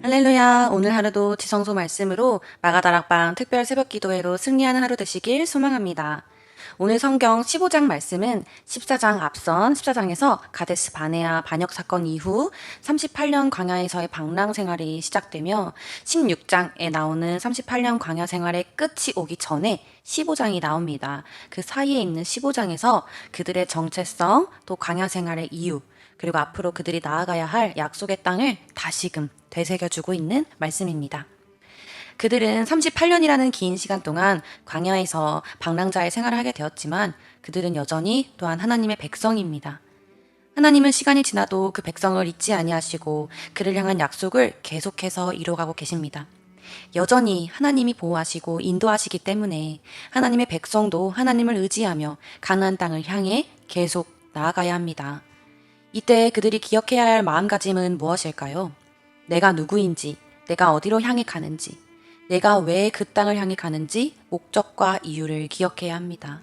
할렐루야. 오늘 하루도 지성소 말씀으로 마가다락방 특별 새벽 기도회로 승리하는 하루 되시길 소망합니다. 오늘 성경 15장 말씀은 14장 앞선 14장에서 가데스 바네아 반역 사건 이후 38년 광야에서의 방랑 생활이 시작되며 16장에 나오는 38년 광야 생활의 끝이 오기 전에 15장이 나옵니다. 그 사이에 있는 15장에서 그들의 정체성, 또 광야 생활의 이유, 그리고 앞으로 그들이 나아가야 할 약속의 땅을 다시금 되새겨주고 있는 말씀입니다. 그들은 38년이라는 긴 시간 동안 광야에서 방랑자의 생활을 하게 되었지만 그들은 여전히 또한 하나님의 백성입니다. 하나님은 시간이 지나도 그 백성을 잊지 아니하시고 그를 향한 약속을 계속해서 이루어가고 계십니다. 여전히 하나님이 보호하시고 인도하시기 때문에 하나님의 백성도 하나님을 의지하며 가나안 땅을 향해 계속 나아가야 합니다. 이때 그들이 기억해야 할 마음가짐은 무엇일까요? 내가 누구인지, 내가 어디로 향해 가는지, 내가 왜 그 땅을 향해 가는지 목적과 이유를 기억해야 합니다.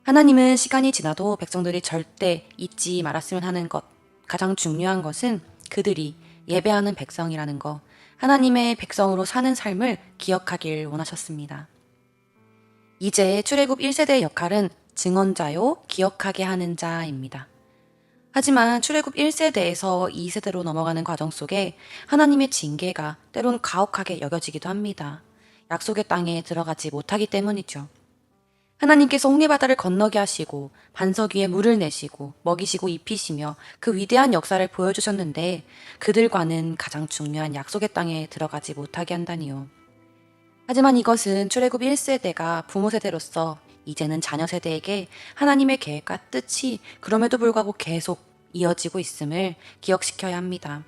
하나님은 시간이 지나도 백성들이 절대 잊지 말았으면 하는 것, 가장 중요한 것은 그들이 예배하는 백성이라는 것, 하나님의 백성으로 사는 삶을 기억하길 원하셨습니다. 이제 출애굽 1세대의 역할은 증언자요, 기억하게 하는 자입니다. 하지만 출애굽 1세대에서 2세대로 넘어가는 과정 속에 하나님의 징계가 때론 가혹하게 여겨지기도 합니다. 약속의 땅에 들어가지 못하기 때문이죠. 하나님께서 홍해바다를 건너게 하시고 반석 위에 물을 내시고 먹이시고 입히시며 그 위대한 역사를 보여주셨는데 그들과는 가장 중요한 약속의 땅에 들어가지 못하게 한다니요. 하지만 이것은 출애굽 1세대가 부모 세대로서 이제는 자녀 세대에게 하나님의 계획과 뜻이 그럼에도 불구하고 계속 이어지고 있음을 기억시켜야 합니다.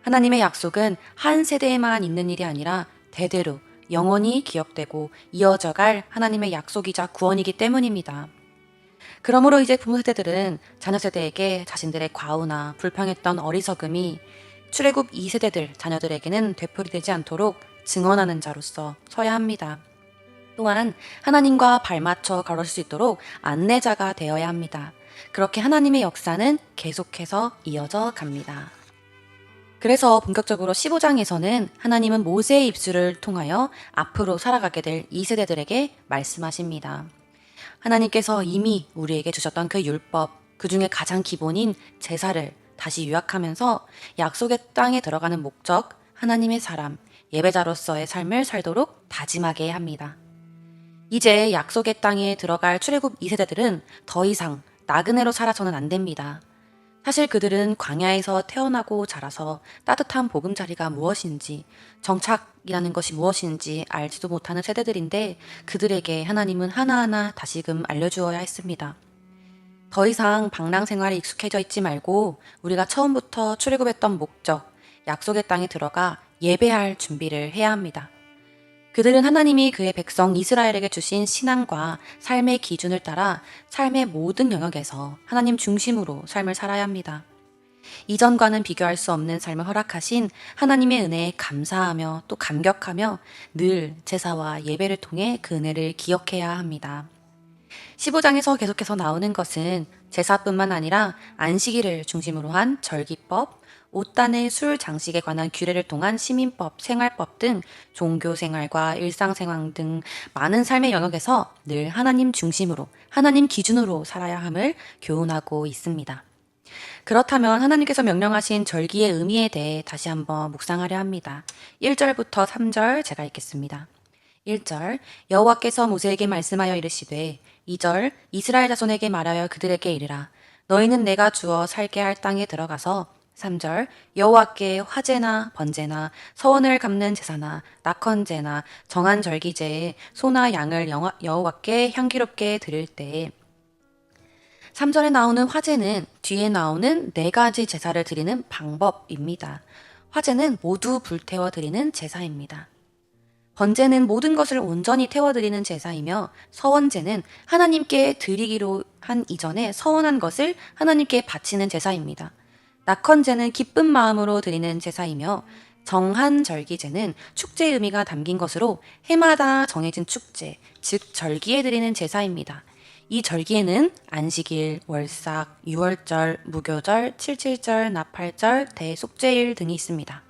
하나님의 약속은 한 세대에만 있는 일이 아니라 대대로 영원히 기억되고 이어져갈 하나님의 약속이자 구원이기 때문입니다. 그러므로 이제 부모 세대들은 자녀 세대에게 자신들의 과오나 불평했던 어리석음이 출애굽 2세대들 자녀들에게는 되풀이되지 않도록 증언하는 자로서 서야 합니다. 또한 하나님과 발맞춰 걸을 수 있도록 안내자가 되어야 합니다. 그렇게 하나님의 역사는 계속해서 이어져 갑니다. 그래서 본격적으로 15장에서는 하나님은 모세의 입술을 통하여 앞으로 살아가게 될 2세대들에게 말씀하십니다. 하나님께서 이미 우리에게 주셨던 그 율법, 그 중에 가장 기본인 제사를 다시 요약하면서 약속의 땅에 들어가는 목적, 하나님의 사람, 예배자로서의 삶을 살도록 다짐하게 합니다. 이제 약속의 땅에 들어갈 출애굽 2세대들은 더 이상 나그네로 살아서는 안 됩니다. 사실 그들은 광야에서 태어나고 자라서 따뜻한 보금자리가 무엇인지, 정착이라는 것이 무엇인지 알지도 못하는 세대들인데 그들에게 하나님은 하나하나 다시금 알려주어야 했습니다. 더 이상 방랑 생활에 익숙해져 있지 말고 우리가 처음부터 출애굽했던 목적, 약속의 땅에 들어가 예배할 준비를 해야 합니다. 그들은 하나님이 그의 백성 이스라엘에게 주신 신앙과 삶의 기준을 따라 삶의 모든 영역에서 하나님 중심으로 삶을 살아야 합니다. 이전과는 비교할 수 없는 삶을 허락하신 하나님의 은혜에 감사하며 또 감격하며 늘 제사와 예배를 통해 그 은혜를 기억해야 합니다. 15장에서 계속해서 나오는 것은 제사뿐만 아니라 안식일을 중심으로 한 절기법, 옷단의 술 장식에 관한 규례를 통한 시민법, 생활법 등 종교 생활과 일상생활 등 많은 삶의 영역에서 늘 하나님 중심으로, 하나님 기준으로 살아야 함을 교훈하고 있습니다. 그렇다면 하나님께서 명령하신 절기의 의미에 대해 다시 한번 묵상하려 합니다. 1절부터 3절 제가 읽겠습니다. 1절 여호와께서 모세에게 말씀하여 이르시되 2절 이스라엘 자손에게 말하여 그들에게 이르라 너희는 내가 주어 살게 할 땅에 들어가서 3절 여호와께 화제나 번제나 서원을 갚는 제사나 낙헌제나 정한 절기제에 소나 양을 여호와께 향기롭게 드릴 때에 3절에 나오는 화제는 뒤에 나오는 네 가지 제사를 드리는 방법입니다. 화제는 모두 불태워 드리는 제사입니다. 번제는 모든 것을 온전히 태워드리는 제사이며 서원제는 하나님께 드리기로 한 이전에 서원한 것을 하나님께 바치는 제사입니다. 낙헌제는 기쁜 마음으로 드리는 제사이며 정한절기제는 축제의 의미가 담긴 것으로 해마다 정해진 축제, 즉 절기에 드리는 제사입니다. 이 절기에는 안식일, 월삭, 유월절, 무교절, 칠칠절, 나팔절, 대속죄일 등이 있습니다.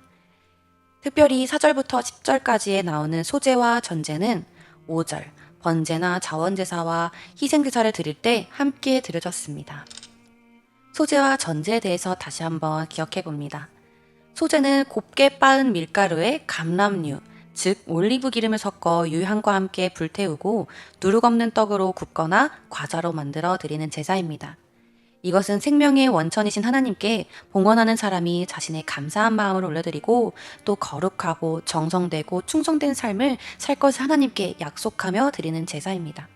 특별히 4절부터 10절까지에 나오는 소제와 전제는 5절, 번제나 자원제사와 희생제사를 드릴 때 함께 드려졌습니다. 소제와 전제에 대해서 다시 한번 기억해 봅니다. 소제는 곱게 빻은 밀가루에 감람류, 즉 올리브 기름을 섞어 유향과 함께 불태우고 누룩 없는 떡으로 굽거나 과자로 만들어 드리는 제사입니다. 이것은 생명의 원천이신 하나님께 봉헌하는 사람이 자신의 감사한 마음을 올려드리고 또 거룩하고 정성되고 충성된 삶을 살 것을 하나님께 약속하며 드리는 제사입니다.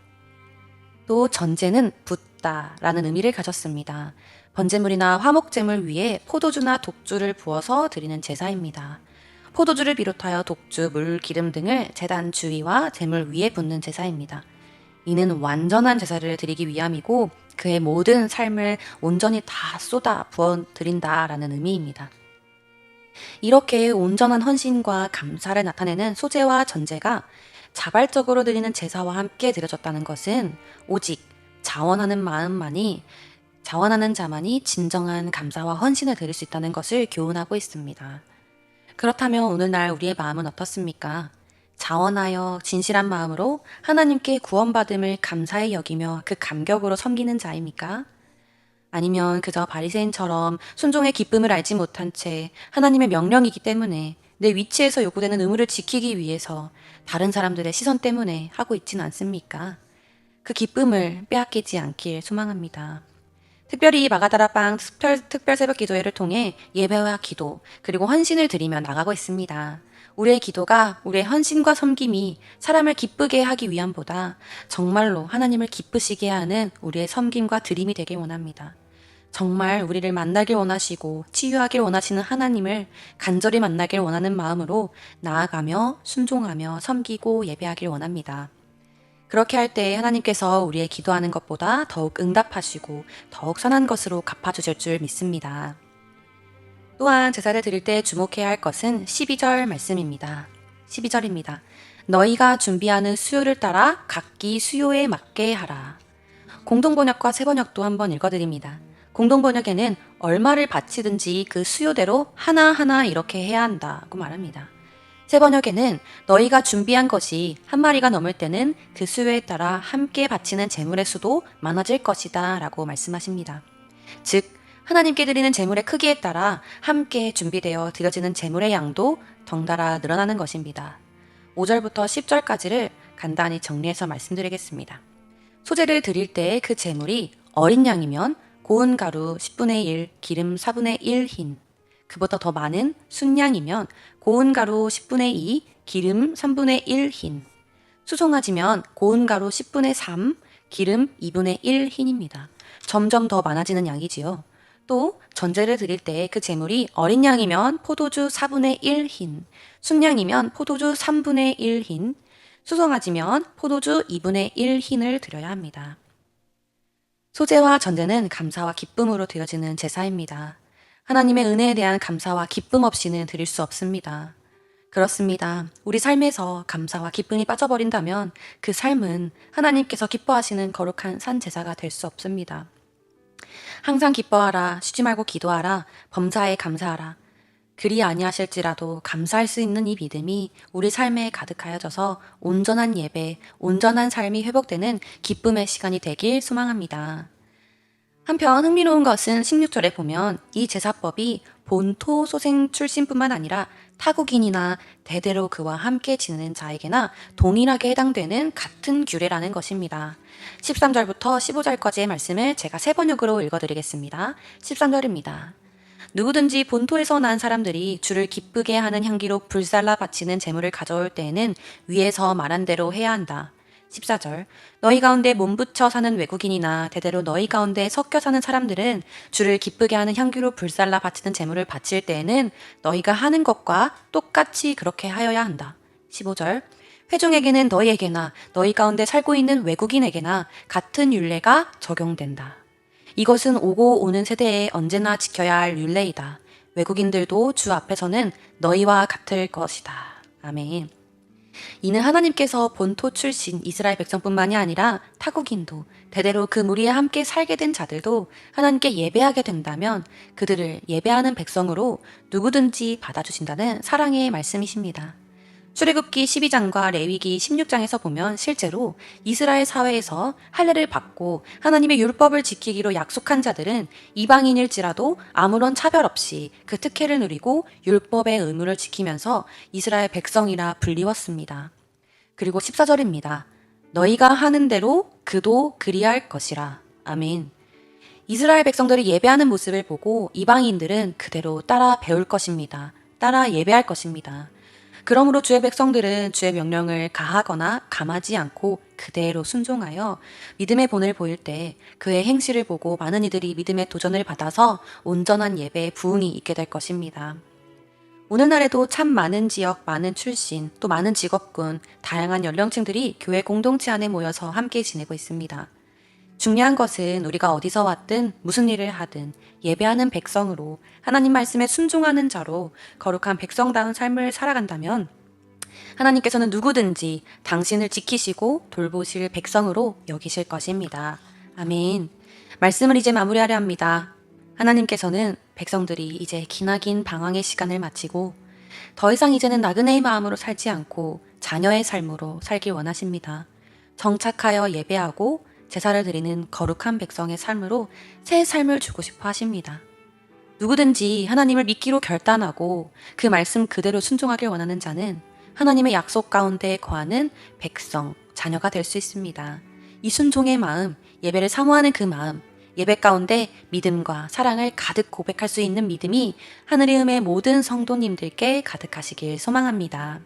또 전제는 붓다라는 의미를 가졌습니다. 번제물이나 화목제물 위에 포도주나 독주를 부어서 드리는 제사입니다. 포도주를 비롯하여 독주, 물, 기름 등을 제단 주위와 제물 위에 붓는 제사입니다. 이는 완전한 제사를 드리기 위함이고 그의 모든 삶을 온전히 다 쏟아 부어 드린다라는 의미입니다. 이렇게 온전한 헌신과 감사를 나타내는 소제와 전제가 자발적으로 드리는 제사와 함께 드려졌다는 것은 오직 자원하는 자만이 진정한 감사와 헌신을 드릴 수 있다는 것을 교훈하고 있습니다. 그렇다면 오늘날 우리의 마음은 어떻습니까? 자원하여 진실한 마음으로 하나님께 구원받음을 감사히 여기며 그 감격으로 섬기는 자입니까? 아니면 그저 바리새인처럼 순종의 기쁨을 알지 못한 채 하나님의 명령이기 때문에 내 위치에서 요구되는 의무를 지키기 위해서 다른 사람들의 시선 때문에 하고 있지는 않습니까? 그 기쁨을 빼앗기지 않길 소망합니다. 특별히 마가다락방 특별 새벽 기도회를 통해 예배와 기도 그리고 헌신을 드리며 나가고 있습니다. 우리의 기도가 우리의 헌신과 섬김이 사람을 기쁘게 하기 위함보다 정말로 하나님을 기쁘시게 하는 우리의 섬김과 드림이 되길 원합니다. 정말 우리를 만나길 원하시고 치유하길 원하시는 하나님을 간절히 만나길 원하는 마음으로 나아가며 순종하며 섬기고 예배하길 원합니다. 그렇게 할 때 하나님께서 우리의 기도하는 것보다 더욱 응답하시고 더욱 선한 것으로 갚아주실 줄 믿습니다. 또한 제사를 드릴 때 주목해야 할 것은 12절 말씀입니다. 12절입니다. 너희가 준비하는 수요를 따라 각기 수요에 맞게 하라. 공동번역과 새번역도 한번 읽어드립니다. 공동번역에는 얼마를 바치든지 그 수요대로 하나하나 이렇게 해야 한다고 말합니다. 새번역에는 너희가 준비한 것이 한 마리가 넘을 때는 그 수요에 따라 함께 바치는 제물의 수도 많아질 것이다 라고 말씀하십니다. 즉 하나님께 드리는 제물의 크기에 따라 함께 준비되어 드려지는 제물의 양도 덩달아 늘어나는 것입니다. 5절부터 10절까지를 간단히 정리해서 말씀드리겠습니다. 소제를 드릴 때 그 제물이 어린 양이면 고운 가루 10분의 1, 기름 4분의 1 흰, 그보다 더 많은 순양이면 고운 가루 10분의 2, 기름 3분의 1 흰, 수송아지면 고운 가루 10분의 3, 기름 2분의 1 흰입니다. 점점 더 많아지는 양이지요. 또 전제를 드릴 때 그 제물이 어린 양이면 포도주 4분의 1 흰, 순양이면 포도주 3분의 1 흰, 수송아지면 포도주 2분의 1 흰을 드려야 합니다. 소제와 전제는 감사와 기쁨으로 드려지는 제사입니다. 하나님의 은혜에 대한 감사와 기쁨 없이는 드릴 수 없습니다. 그렇습니다. 우리 삶에서 감사와 기쁨이 빠져버린다면 그 삶은 하나님께서 기뻐하시는 거룩한 산 제사가 될 수 없습니다. 항상 기뻐하라, 쉬지 말고 기도하라, 범사에 감사하라. 그리 아니하실지라도 감사할 수 있는 이 믿음이 우리 삶에 가득하여져서 온전한 예배, 온전한 삶이 회복되는 기쁨의 시간이 되길 소망합니다. 한편 흥미로운 것은 16절에 보면 이 제사법이 본토 소생 출신뿐만 아니라 타국인이나 대대로 그와 함께 지내는 자에게나 동일하게 해당되는 같은 규례라는 것입니다. 13절부터 15절까지의 말씀을 제가 세 번역으로 읽어드리겠습니다. 13절입니다. 누구든지 본토에서 난 사람들이 주를 기쁘게 하는 향기로 불살라 바치는 제물을 가져올 때에는 위에서 말한 대로 해야 한다. 14절 너희 가운데 몸붙여 사는 외국인이나 대대로 너희 가운데 섞여 사는 사람들은 주를 기쁘게 하는 향기로 불살라 바치는 제물을 바칠 때에는 너희가 하는 것과 똑같이 그렇게 하여야 한다. 15절 회중에게는 너희에게나 너희 가운데 살고 있는 외국인에게나 같은 율례가 적용된다. 이것은 오고 오는 세대에 언제나 지켜야 할 율례이다. 외국인들도 주 앞에서는 너희와 같을 것이다. 아멘. 이는 하나님께서 본토 출신 이스라엘 백성뿐만이 아니라 타국인도 대대로 그 무리에 함께 살게 된 자들도 하나님께 예배하게 된다면 그들을 예배하는 백성으로 누구든지 받아주신다는 사랑의 말씀이십니다. 출애굽기 12장과 레위기 16장에서 보면 실제로 이스라엘 사회에서 할례를 받고 하나님의 율법을 지키기로 약속한 자들은 이방인일지라도 아무런 차별 없이 그 특혜를 누리고 율법의 의무를 지키면서 이스라엘 백성이라 불리웠습니다. 그리고 14절입니다. 너희가 하는 대로 그도 그리할 것이라. 아멘. 이스라엘 백성들이 예배하는 모습을 보고 이방인들은 그대로 따라 배울 것입니다. 따라 예배할 것입니다. 그러므로 주의 백성들은 주의 명령을 가하거나 감하지 않고 그대로 순종하여 믿음의 본을 보일 때 그의 행실을 보고 많은 이들이 믿음의 도전을 받아서 온전한 예배에 부흥이 있게 될 것입니다. 오늘날에도 참 많은 지역, 많은 출신, 또 많은 직업군, 다양한 연령층들이 교회 공동체 안에 모여서 함께 지내고 있습니다. 중요한 것은 우리가 어디서 왔든 무슨 일을 하든 예배하는 백성으로 하나님 말씀에 순종하는 자로 거룩한 백성다운 삶을 살아간다면 하나님께서는 누구든지 당신을 지키시고 돌보실 백성으로 여기실 것입니다. 아멘. 말씀을 이제 마무리하려 합니다. 하나님께서는 백성들이 이제 기나긴 방황의 시간을 마치고 더 이상 이제는 나그네의 마음으로 살지 않고 자녀의 삶으로 살길 원하십니다. 정착하여 예배하고 제사를 드리는 거룩한 백성의 삶으로 새 삶을 주고 싶어 하십니다. 누구든지 하나님을 믿기로 결단하고 그 말씀 그대로 순종하길 원하는 자는 하나님의 약속 가운데 거하는 백성, 자녀가 될 수 있습니다. 이 순종의 마음, 예배를 사모하는 그 마음, 예배 가운데 믿음과 사랑을 가득 고백할 수 있는 믿음이 하늘의 음의 모든 성도님들께 가득하시길 소망합니다.